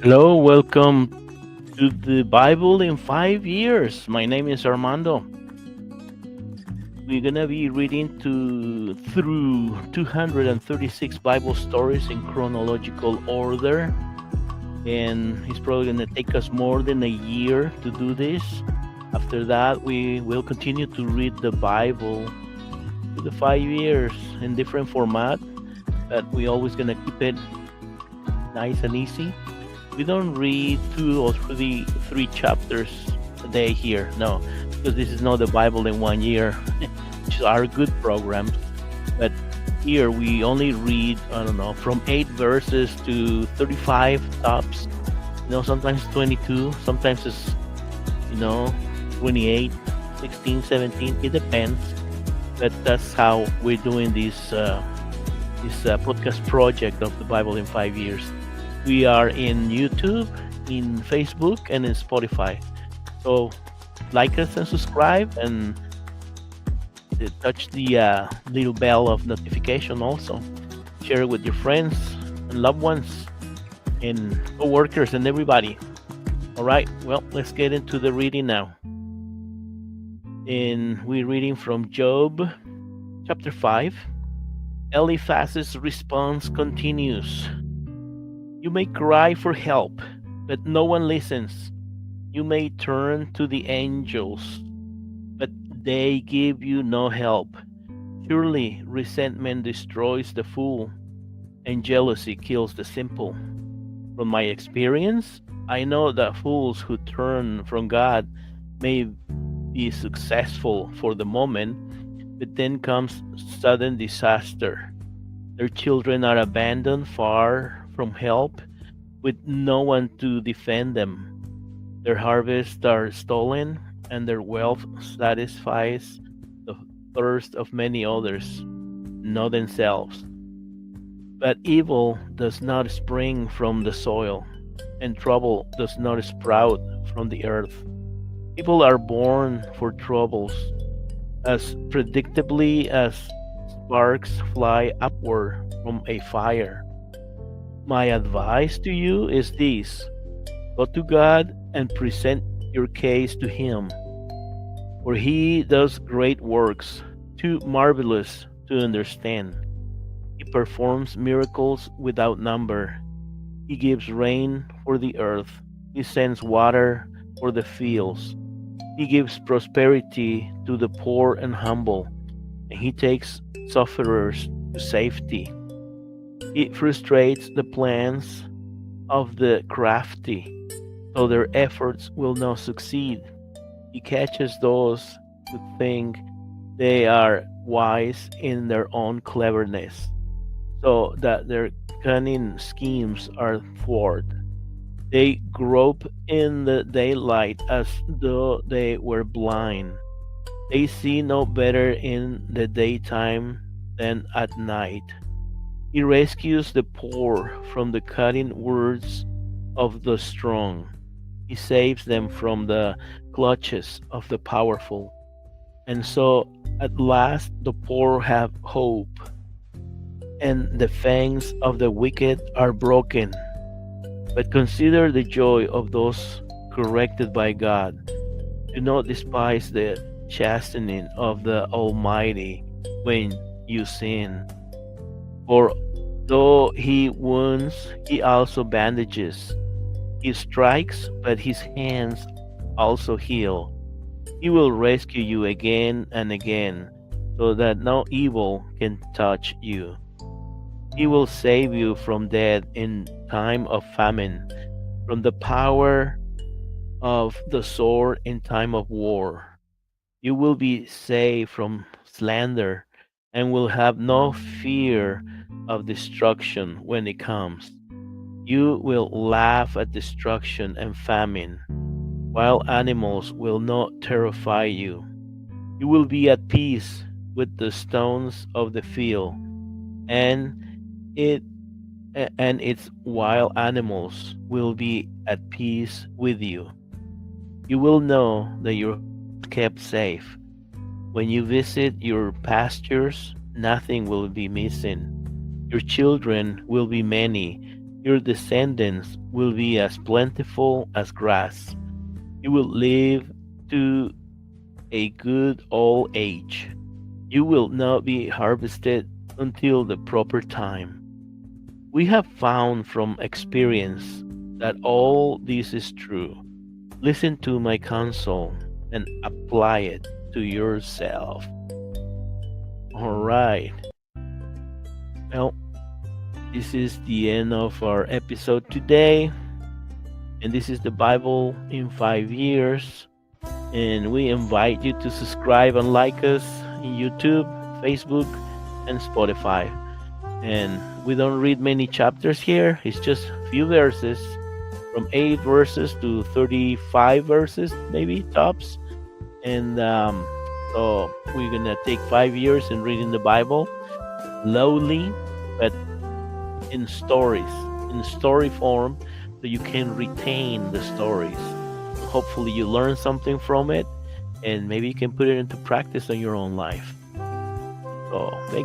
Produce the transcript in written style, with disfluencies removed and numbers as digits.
Hello, welcome to the Bible in 5 years. My name is Armando. We're gonna be reading through 236 Bible stories in chronological order, and it's probably gonna take us more than a year to do this. After that, we will continue to read the Bible to the 5 years in different format, but we always gonna keep it nice and easy. We don't read two or three chapters a day here, no, because this is not the Bible in 1 year, which are good programs. But here we only read, I don't know, from 8 verses to 35 tops. Sometimes 22, sometimes it's 28, 16, 17. It depends. But that's how we're doing this podcast project of the Bible in 5 years. We are in YouTube, in Facebook, and in Spotify. So like us and subscribe, and touch the little bell of notification also. Share it with your friends and loved ones and co-workers and everybody. All right, well, let's get into the reading now. And we're reading from Job chapter 5. Eliphaz's response continues. You may cry for help, but no one listens. You may turn to the angels, but they give you no help. Surely resentment destroys the fool, and jealousy kills the simple. From my experience, I know that fools who turn from God may be successful for the moment, but then comes sudden disaster. Their children are abandoned far from help, with no one to defend them. Their harvests are stolen, and their wealth satisfies the thirst of many others, not themselves. But evil does not spring from the soil, and trouble does not sprout from the earth. People are born for troubles, as predictably as sparks fly upward from a fire. My advice to you is this: go to God and present your case to Him, for He does great works, too marvelous to understand. He performs miracles without number. He gives rain for the earth. He sends water for the fields. He gives prosperity to the poor and humble, and He takes sufferers to safety. He frustrates the plans of the crafty, so their efforts will not succeed. He catches those who think they are wise in their own cleverness, so that their cunning schemes are thwarted. They grope in the daylight as though they were blind. They see no better in the daytime than at night. He rescues the poor from the cutting words of the strong. He saves them from the clutches of the powerful. And so at last the poor have hope, and the fangs of the wicked are broken. But consider the joy of those corrected by God. Do not despise the chastening of the Almighty when you sin. For though He wounds, He also bandages. He strikes, but His hands also heal. He will rescue you again and again, so that no evil can touch you. He will save you from death in time of famine, from the power of the sword in time of war. You will be saved from slander, and will have no fear of destruction when it comes. You will laugh at destruction and famine. Wild animals will not terrify you. You will be at peace with the stones of the field, and it and its wild animals will be at peace with you. You will know that you're kept safe. When you visit your pastures, nothing will be missing. Your children will be many, Your descendants will be as plentiful as grass. You will live to a good old age. You will not be harvested until the proper time. We have found from experience that all this is true. Listen to my counsel and apply it to yourself. All right. Well, this is the end of our episode today. And this is the Bible in 5 years. And we invite you to subscribe and like us in YouTube, Facebook, and Spotify. And we don't read many chapters here, it's just a few verses, from 8 verses to 35 verses, maybe tops. And so we're gonna take 5 years in reading the Bible, slowly, but in stories, in story form, so you can retain the stories. Hopefully you learn something from it, and maybe you can put it into practice in your own life. So thank